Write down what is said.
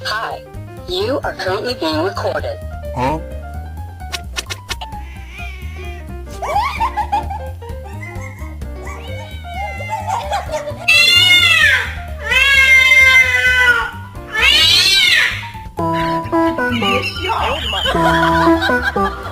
Hi, you are currently being recorded. Huh? Oh my.